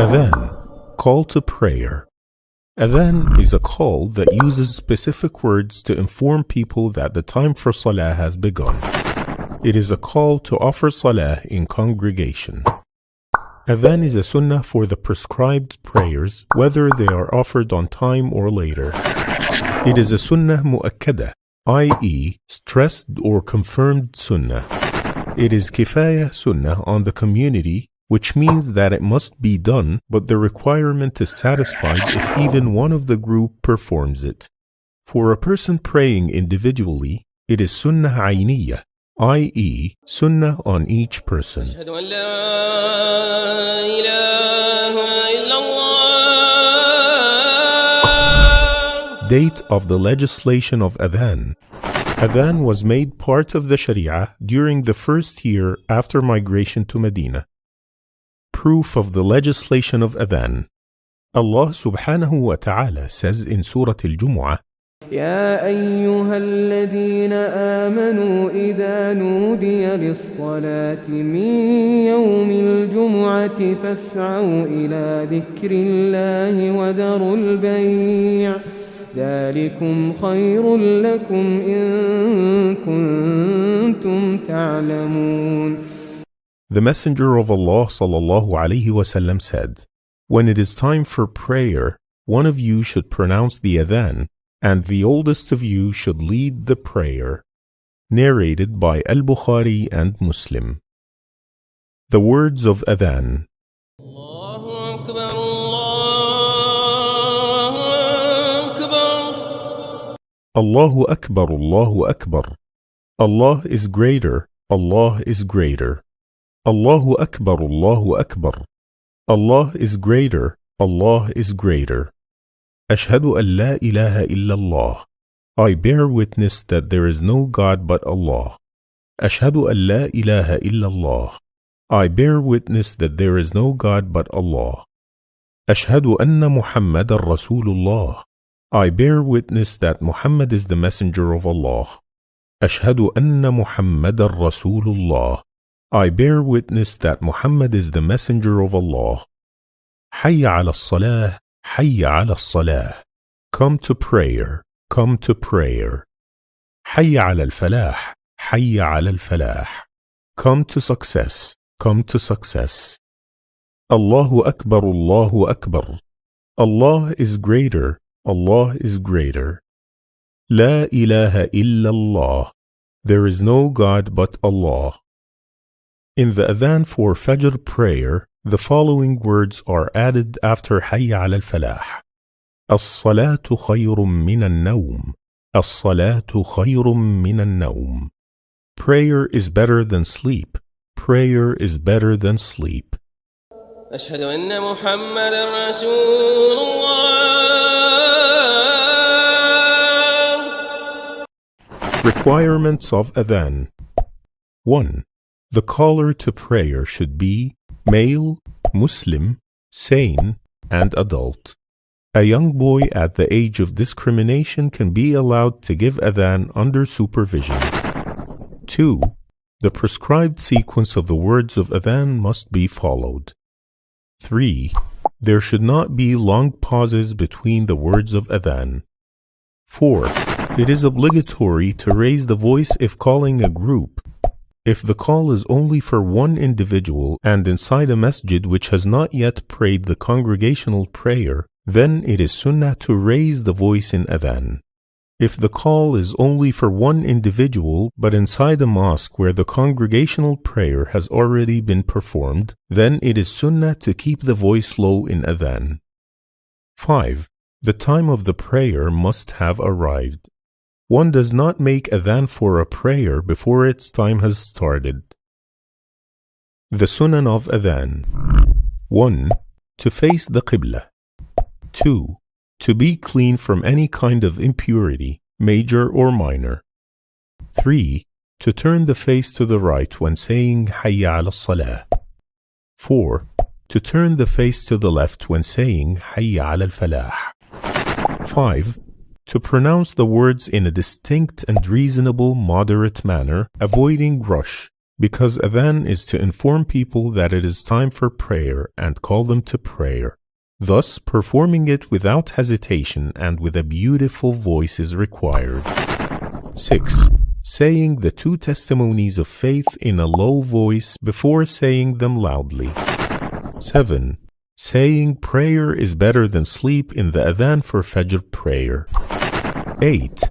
Adhan, call to prayer. Adhan is a call that uses specific words to inform people that the time for salah has begun. It is a call to offer salah in congregation. Adhan is a sunnah for the prescribed prayers, whether they are offered on time or later. It is a sunnah mu'akkadah, i.e., stressed or confirmed sunnah. It is kifaya sunnah on the community, which means that it must be done, but the requirement is satisfied if even one of the group performs it. For a person praying individually, it is sunnah ayniyah, i.e., sunnah on each person. Date of the legislation of Adhan. Adhan was made part of the Sharia during the first year after migration to Medina. Proof of the legislation of Adhan. Allah subhanahu wa ta'ala says in Surah Al-Jumu'ah, يا أيها الذين آمنوا إذا نودي للصلاة من يوم الجمعة فاسعوا إلى ذكر الله وذروا البيع ذلكم خير لكم إن كنتم تعلمون. The Messenger of Allah sallallahu alaihi wasallam said, when it is time for prayer, one of you should pronounce the Adhan, and the oldest of you should lead the prayer. Narrated by Al-Bukhari and Muslim. The words of Adhan. Allahu Akbar, Allahu Akbar, Allahu Akbar. Allah is greater, Allah is greater. Allahu Akbar, Allahu Akbar. Allah is greater, Allah is greater. Ashhadu an la ilaha illallah. I bear witness that there is no God but Allah. Ashhadu an la ilaha illallah. I bear witness that there is no God but Allah. Ashhadu anna Muhammadan Rasulullah. I bear witness that Muhammad is the messenger of Allah. Ashhadu anna Muhammadan Rasulullah. I bear witness that Muhammad is the messenger of Allah. Hayya ala salah, hayya ala salah. Come to prayer, come to prayer. Hayya ala al-falah, hayya ala al-falah. Come to success, come to success. Allahu Akbar, Allahu Akbar. Allah is greater, Allah is greater. La ilaha illallah. There is no God but Allah. In the Adhan for Fajr prayer, the following words are added after Hayya ala al-falah. As-salatu khayrun min al-nawm. As-salatu khayrun min al-nawm. Prayer is better than sleep. Prayer is better than sleep. أشهد أن محمدًا رسول الله. Requirements of Adhan. 1. The caller to prayer should be male, Muslim, sane, and adult. A young boy at the age of discrimination can be allowed to give Adhan under supervision. 2. The prescribed sequence of the words of Adhan must be followed. 3. There should not be long pauses between the words of Adhan. 4. It is obligatory to raise the voice if calling a group. If the call is only for one individual and inside a masjid which has not yet prayed the congregational prayer, then it is sunnah to raise the voice in Adhan. If the call is only for one individual but inside a mosque where the congregational prayer has already been performed, then it is sunnah to keep the voice low in Adhan. 5. The time of the prayer must have arrived. One does not make Adhan for a prayer before its time has started. The Sunan of Adhan. 1. To face the Qibla. 2. To be clean from any kind of impurity, major or minor. 3. To turn the face to the right when saying Hayya ala salah. 4. To turn the face to the left when saying Hayya ala al-falah. 5. To pronounce the words in a distinct and reasonable, moderate manner, avoiding rush, because adhan is to inform people that it is time for prayer and call them to prayer. Thus, performing it without hesitation and with a beautiful voice is required. 6. Saying the 2 testimonies of faith in a low voice before saying them loudly. 7. Saying prayer is better than sleep in the adhan for Fajr prayer. 8.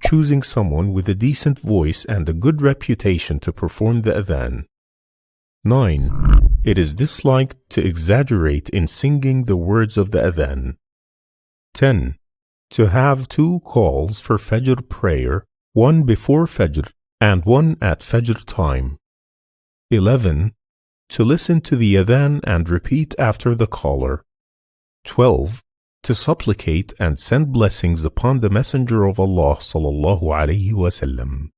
Choosing someone with a decent voice and a good reputation to perform the adhan. 9. It is disliked to exaggerate in singing the words of the adhan. 10. To have 2 calls for Fajr prayer, one before Fajr and one at Fajr time. 11. To listen to the adhan and repeat after the caller. 12. To supplicate and send blessings upon the Messenger of Allah sallallahu alaihi wasallam.